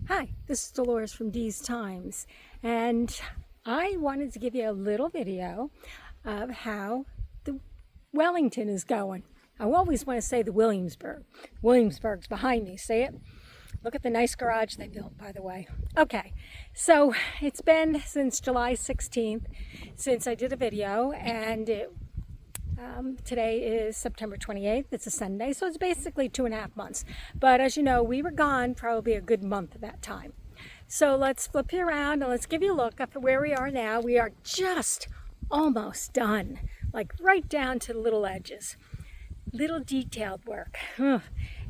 Hi, this is Dolores from Dee's Times, and I wanted to give you a little video of how the Wellington is going. I always want to say the Williamsburg. Williamsburg's behind me, see it? Look at the nice garage they built, by the way. Okay, so it's been since July 16th since I did a video, and today is September 28th. It's a Sunday, so it's basically 2.5 months. But as you know, we were gone probably a good month at that time. So let's flip you around and let's give you a look at where we are now. We are just almost done, like right down to the little edges. Little detailed work.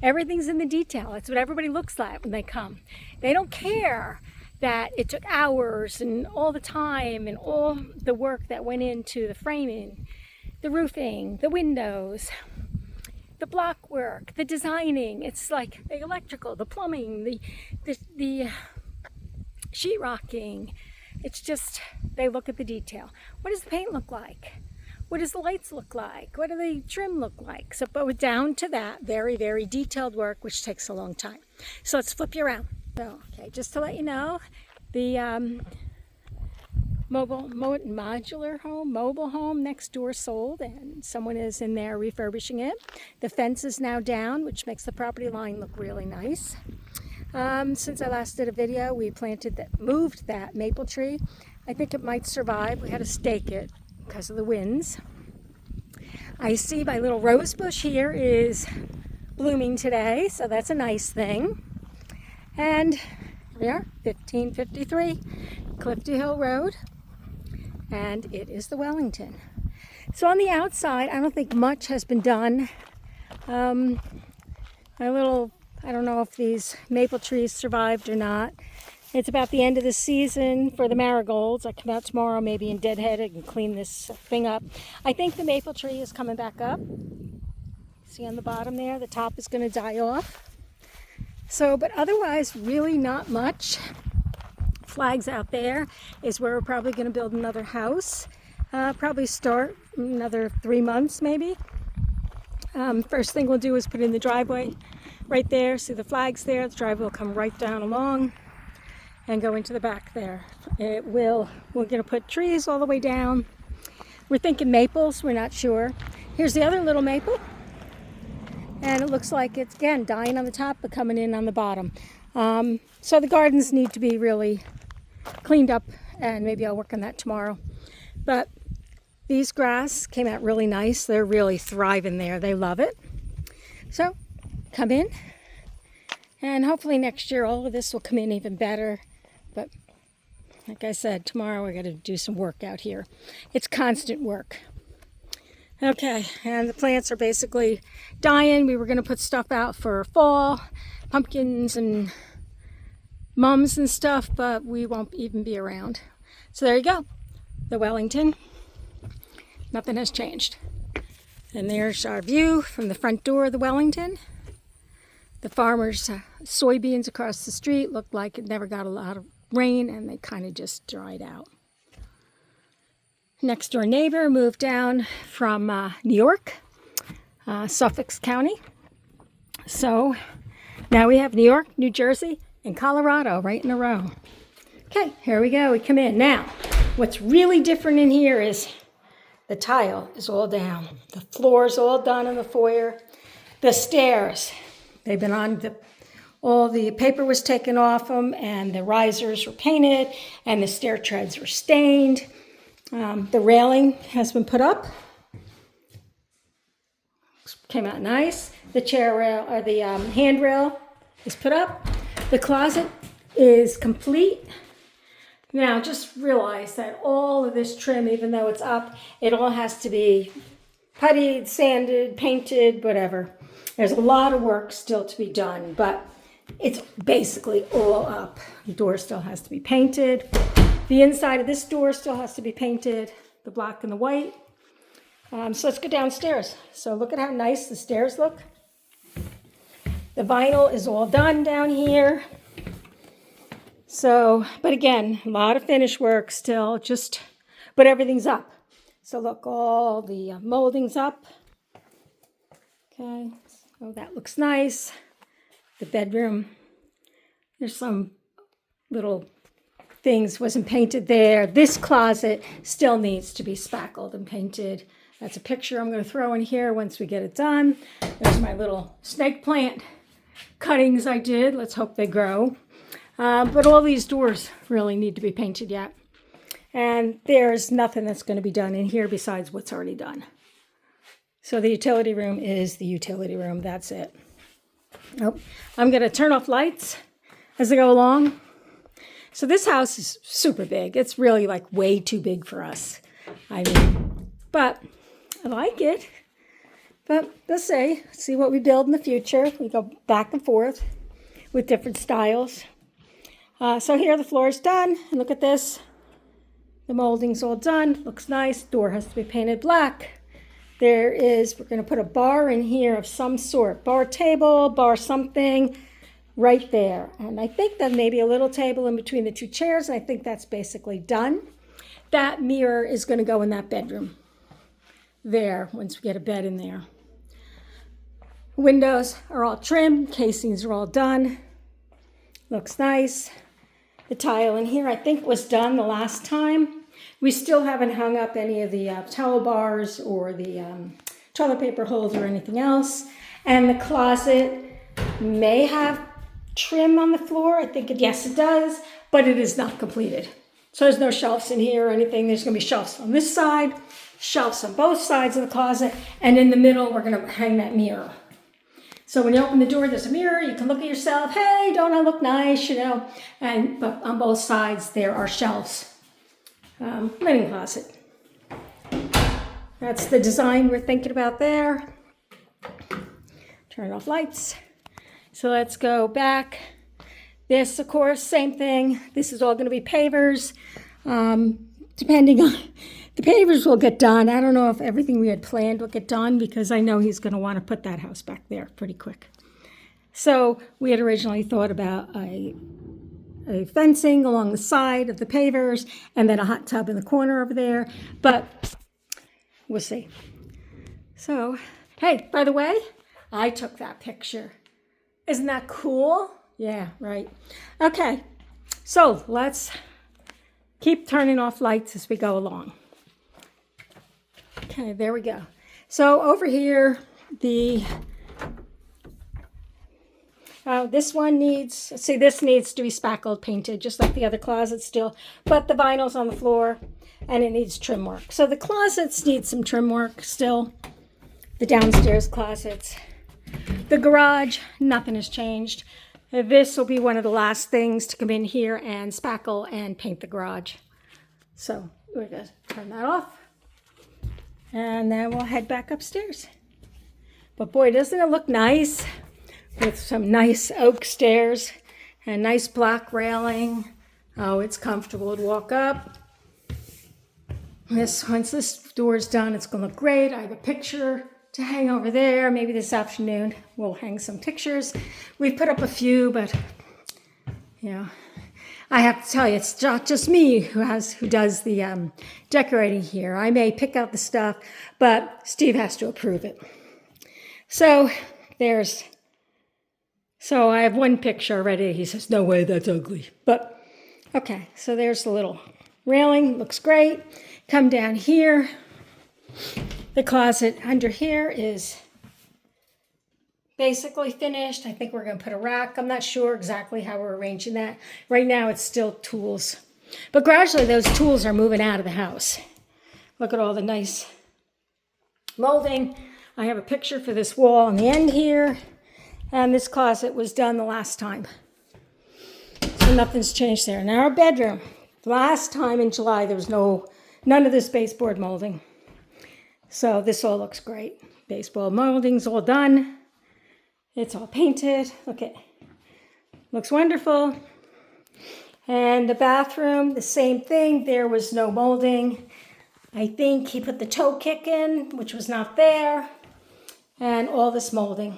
Everything's in the detail. That's what everybody looks like when they come. They don't care that it took hours and all the time and all the work that went into the framing, the roofing, the windows, the block work, the designing. It's like the electrical, the plumbing, the sheetrocking. It's just, they look at the detail. What does the paint look like? What does the lights look like? What do the trim look like? So, but we're down to that very, very detailed work, which takes a long time. So let's flip you around. So, okay, just to let you know, the mobile home next door sold, and someone is in there refurbishing it. The fence is now down, which makes the property line look really nice. Since I last did a video, we moved that maple tree. I think it might survive. We had to stake it because of the winds. I see my little rose bush here is blooming today, so that's a nice thing. And here we are, 1553 Clifty Hill Road, and it is the Wellington. So on the outside, I don't think much has been done. I don't know if these maple trees survived or not. It's about the end of the season for the marigolds. I come out tomorrow maybe and deadhead it and clean this thing up. I think the maple tree is coming back up. See on the bottom there, the top is going to die off. So, but otherwise, really not much. Flags out there is where we're probably going to build another house. Probably start another 3 months maybe. First thing we'll do is put in the driveway right there. See the flags there? The driveway will come right down along and go into the back there. We're going to put trees all the way down. We're thinking maples, we're not sure. Here's the other little maple. And it looks like it's, again, dying on the top but coming in on the bottom. So the gardens need to be really cleaned up, and maybe I'll work on that tomorrow. But these grass came out really nice. They're really thriving there. They love it. So come in, and hopefully next year all of this will come in even better. But like I said, tomorrow we're going to do some work out here. It's constant work. Okay, and the plants are basically dying. We were going to put stuff out for fall, pumpkins and mums and stuff, but we won't even be around. So there you go, the Wellington. Nothing has changed. And there's our view from the front door of the Wellington. The farmers' soybeans across the street looked like it never got a lot of rain, and they kind of just dried out. Next door neighbor moved down from New York, Suffolk County. So now we have New York, New Jersey, and Colorado right in a row. Okay, here we go. We come in. Now, what's really different in here is the tile is all down. The floor is all done in the foyer. The stairs, they've been on all the paper was taken off them, and the risers were painted, and the stair treads were stained. The railing has been put up. Came out nice. The chair rail, or the handrail is put up. The closet is complete. Now just realize that all of this trim, even though it's up, it all has to be puttied, sanded, painted, whatever. There's a lot of work still to be done, but it's basically all up. The door still has to be painted. The inside of this door still has to be painted, the black and the white. So let's go downstairs. So look at how nice the stairs look. The vinyl is all done down here. So, but again, a lot of finish work still, but everything's up. So look, all the molding's up. Okay, so that looks nice. The bedroom, there's some little things wasn't painted there. This closet still needs to be spackled and painted. That's a picture I'm going to throw in here once we get it done. There's my little snake plant cuttings I did. Let's hope they grow. But all these doors really need to be painted yet. And there's nothing that's going to be done in here besides what's already done. So the utility room is the utility room. That's it. Nope. I'm going to turn off lights as I go along. So this house is super big. It's really like way too big for us. I mean, but I like it. But let's see what we build in the future. We go back and forth with different styles. So here the floor is done. And look at this. The molding's all done. Looks nice. Door has to be painted black. We're going to put a bar in here of some sort. Bar table, bar something, right there. And I think that maybe a little table in between the two chairs. I think that's basically done. That mirror is going to go in that bedroom there once we get a bed in there. Windows are all trimmed. Casings are all done. Looks nice. The tile in here I think was done the last time. We still haven't hung up any of the towel bars or the toilet paper holes or anything else. And the closet may have trim on the floor. I think yes it does, but it is not completed. So there's no shelves in here or anything. There's going to be shelves on this side, shelves on both sides of the closet, and in the middle we're going to hang that mirror. So when you open the door, there's a mirror. You can look at yourself. Hey, don't I look nice? You know. But on both sides there are shelves. Linen closet. That's the design we're thinking about there. Turn off lights. So let's go back. This, of course, same thing. This is all going to be pavers. Depending on the pavers will get done. I don't know if everything we had planned will get done because I know he's going to want to put that house back there pretty quick. So we had originally thought about a fencing along the side of the pavers and then a hot tub in the corner over there, but we'll see. So, hey, by the way, I took that picture. Isn't that cool? Yeah, right. Okay, so let's keep turning off lights as we go along. Okay, there we go. So over here, this one needs, this needs to be spackled, painted, just like the other closet still, but the vinyl's on the floor and it needs trim work. So the closets need some trim work still, the downstairs closets. The garage, nothing has changed. This will be one of the last things to come in here and spackle and paint the garage. So we're going to turn that off and then we'll head back upstairs. But boy, doesn't it look nice? With some nice oak stairs and nice black railing. Oh, it's comfortable to walk up. Once this door is done, it's going to look great. I have a picture to hang over there. Maybe this afternoon we'll hang some pictures. We've put up a few, but I have to tell you, it's not just me who does the decorating here. I may pick out the stuff, but Steve has to approve it. So I have one picture already. He says, no way, that's ugly. But, okay, so there's the little railing. Looks great. Come down here. The closet under here is basically finished. I think we're going to put a rack. I'm not sure exactly how we're arranging that. Right now it's still tools. But gradually those tools are moving out of the house. Look at all the nice molding. I have a picture for this wall on the end here. And this closet was done the last time. So nothing's changed there. Now our bedroom. Last time in July, there was none of this baseboard molding. So this all looks great. Baseboard molding's all done. It's all painted. Okay. Looks wonderful. And the bathroom, the same thing. There was no molding. I think he put the toe kick in, which was not there. And all this molding.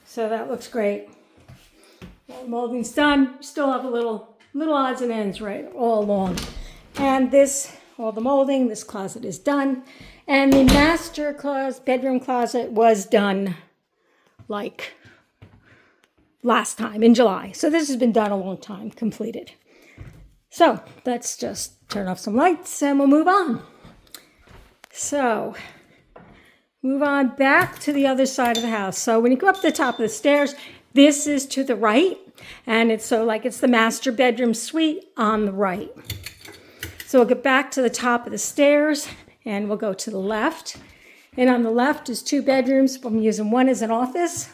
So that looks great. All the molding's done. Still have a little odds and ends right all along. And all the molding, this closet is done. And the master bedroom closet was done like last time in July. So this has been done a long time, completed. So let's just turn off some lights and we'll move on. So move on back to the other side of the house. So when you go up the top of the stairs, this is to the right. And it's it's the master bedroom suite on the right. So we'll get back to the top of the stairs and we'll go to the left. And on the left is 2 bedrooms. I'm using one as an office.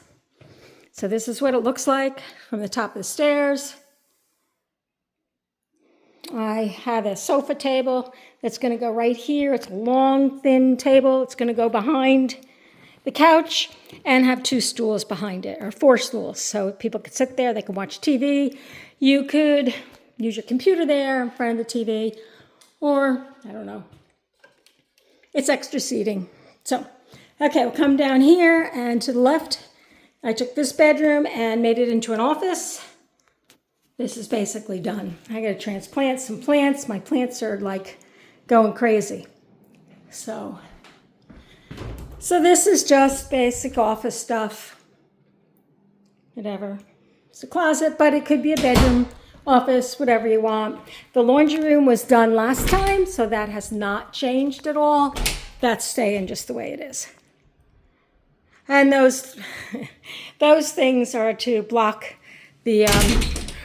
So this is what it looks like from the top of the stairs. I have a sofa table that's going to go right here. It's a long, thin table. It's going to go behind the couch and have 2 stools behind it, or 4 stools. So people could sit there, they can watch TV. You could use your computer there in front of the TV, or, I don't know. It's extra seating. So, okay, we'll come down here, and to the left, I took this bedroom and made it into an office. This is basically done. I got to transplant some plants. My plants are like going crazy. So this is just basic office stuff. Whatever. It's a closet, but it could be a bedroom, office, whatever you want. The laundry room was done last time, so that has not changed at all. That's staying just the way it is. And those things are to block the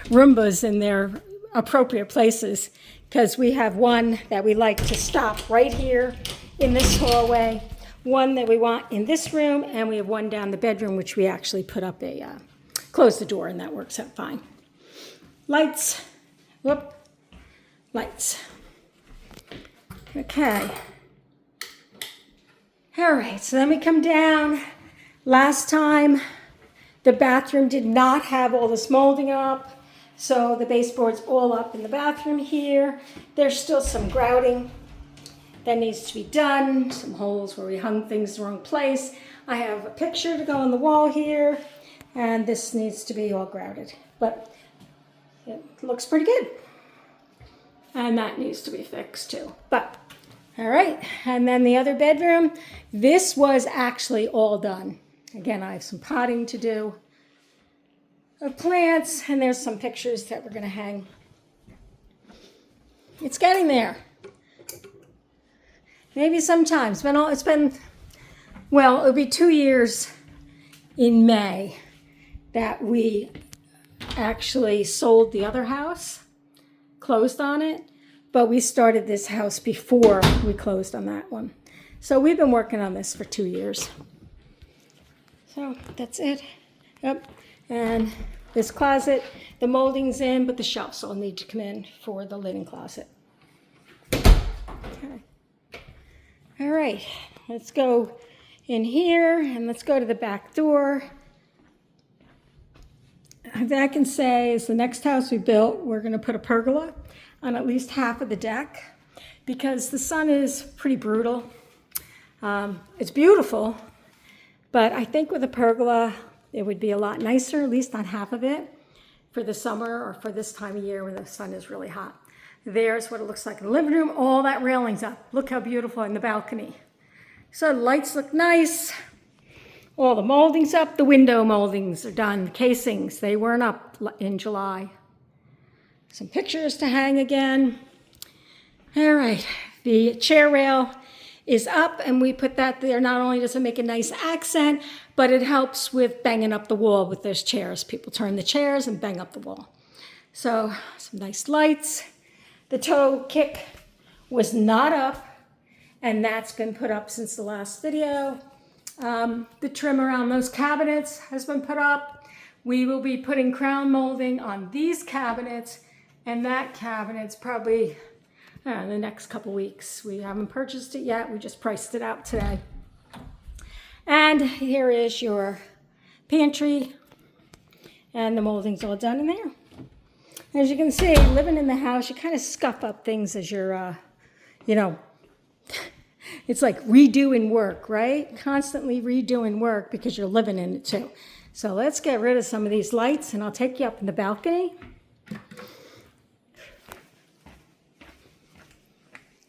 Roombas in their appropriate places, because we have one that we like to stop right here in this hallway, one that we want in this room, and we have one down the bedroom, which we actually put up close the door, and that works out fine. Lights, lights. Okay. All right, so then we come down. Last time, the bathroom did not have all this molding up. So the baseboard's all up in the bathroom here. There's still some grouting that needs to be done, some holes where we hung things the wrong place. I have a picture to go on the wall here, and this needs to be all grouted. But it looks pretty good. And that needs to be fixed too. But, all right, and then the other bedroom, this was actually all done. Again, I have some potting to do of plants, and there's some pictures that we're going to hang. It's getting there. Maybe sometimes. It'll be 2 years in May that we actually sold the other house, closed on it, but we started this house before we closed on that one. So we've been working on this for 2 years. So that's it. Yep. And this closet, the molding's in, but the shelves all need to come in for the linen closet. Okay. All right, let's go in here and let's go to the back door. That I can say is the next house we built, we're going to put a pergola on at least half of the deck because the sun is pretty brutal. It's beautiful, but I think with a pergola, it would be a lot nicer, at least on half of it, for the summer or for this time of year when the sun is really hot. There's what it looks like in the living room. All that railing's up. Look how beautiful in the balcony. So the lights look nice. All the molding's up. The window moldings are done. The casings, they weren't up in July. Some pictures to hang again. All right, the chair rail is up, and we put that there. Not only does it make a nice accent, but it helps with banging up the wall with those chairs. People turn the chairs and bang up the wall. So some nice lights. The toe kick was not up, and that's been put up since the last video. The trim around those cabinets has been put up. We will be putting crown molding on these cabinets, and that cabinet's probably in the next couple weeks. We haven't purchased it yet. We just priced it out today. And here is your pantry, and the molding's all done in there. As you can see, living in the house, you kind of scuff up things as you're, it's like redoing work, right? Constantly redoing work because you're living in it too. So let's get rid of some of these lights, and I'll take you up in the balcony.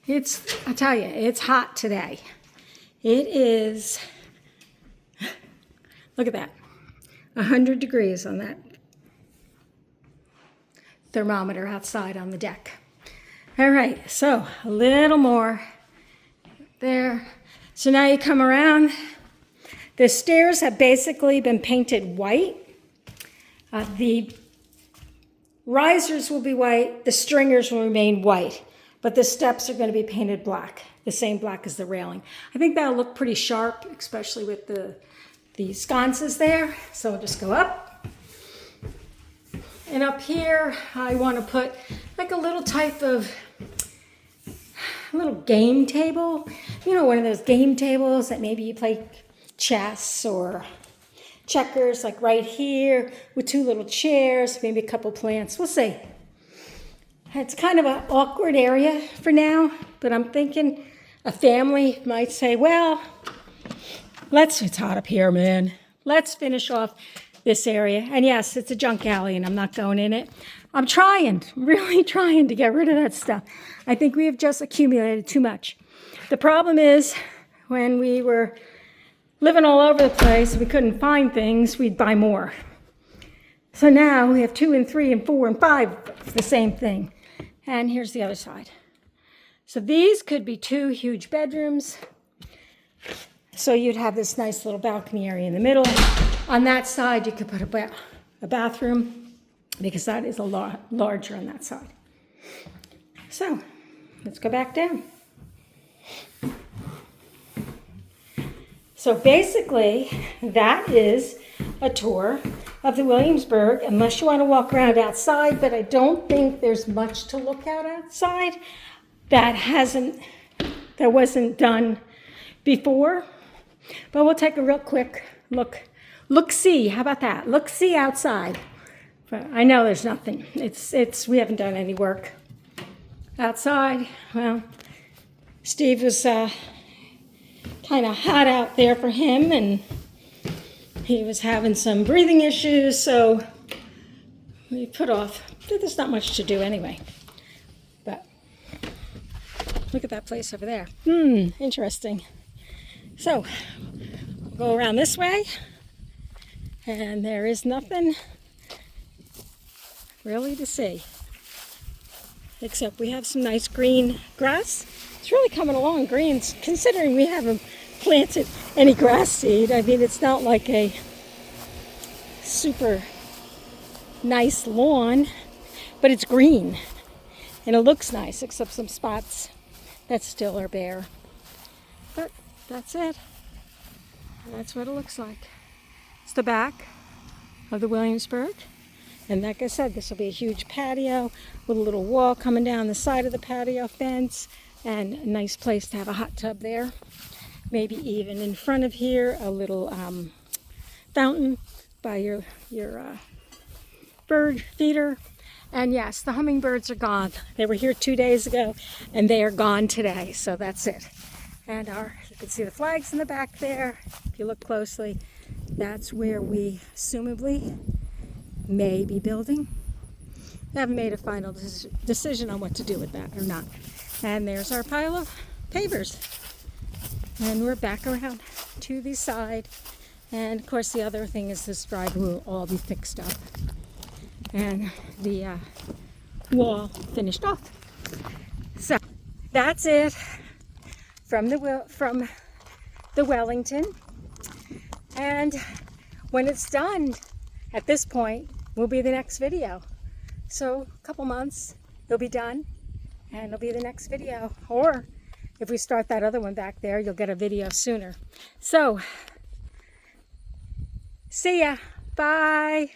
I tell you, it's hot today. It is, look at that. 100 degrees on that thermometer outside on the deck. All right, so a little more there. So now you come around. The stairs have basically been painted white. The risers will be white, the stringers will remain white, but the steps are going to be painted black, the same black as the railing. I think that'll look pretty sharp, especially with the sconces there. So I'll just go up. And up here, I want to put like a little type of, a little game table. You know, one of those game tables that maybe you play chess or checkers, like right here with 2 little chairs, maybe a couple plants. We'll see. It's kind of an awkward area for now, but I'm thinking a family might say, well, it's hot up here, man. Let's finish off this area. And yes, it's a junk alley and I'm not going in it. I'm really trying to get rid of that stuff. I think we have just accumulated too much. The problem is when we were living all over the place, we couldn't find things, we'd buy more. So now we have 2 and 3 and 4 and 5, the same thing. And here's the other side. So these could be 2 huge bedrooms. So you'd have this nice little balcony area in the middle. On that side, you could put a bathroom because that is a lot larger on that side. So let's go back down. So basically, that is a tour of the Williamsburg, unless you want to walk around outside, but I don't think there's much to look at outside that wasn't done before. But we'll take a real quick look-see. How about that? Look-see outside. But I know there's nothing. We haven't done any work outside. Well, Steve was kind of hot out there for him, and he was having some breathing issues, so we put off. There's not much to do anyway. But look at that place over there. Interesting. So we'll go around this way, and there is nothing really to see, except we have some nice green grass. It's really coming along green, considering we haven't planted any grass seed. I mean, it's not like a super nice lawn, but it's green and it looks nice, except some spots that still are bare. But that's it. That's what it looks like. It's the back of the Williamsburg. And like I said, this will be a huge patio with a little wall coming down the side of the patio fence, and a nice place to have a hot tub there. Maybe even in front of here, a little fountain by your bird feeder. And yes, the hummingbirds are gone. They were here 2 days ago, and they are gone today. So that's it. And you can see the flags in the back there. If you look closely, that's where we assumably may be building. I haven't made a final decision on what to do with that or not. And there's our pile of pavers. And we're back around to the side. And of course the other thing is this driveway will all be fixed up. And the wall finished off. So that's it from the Wellington. And when it's done, at this point, will be the next video. So a couple months, it'll be done, and it'll be the next video. Or if we start that other one back there, you'll get a video sooner. So, see ya. Bye.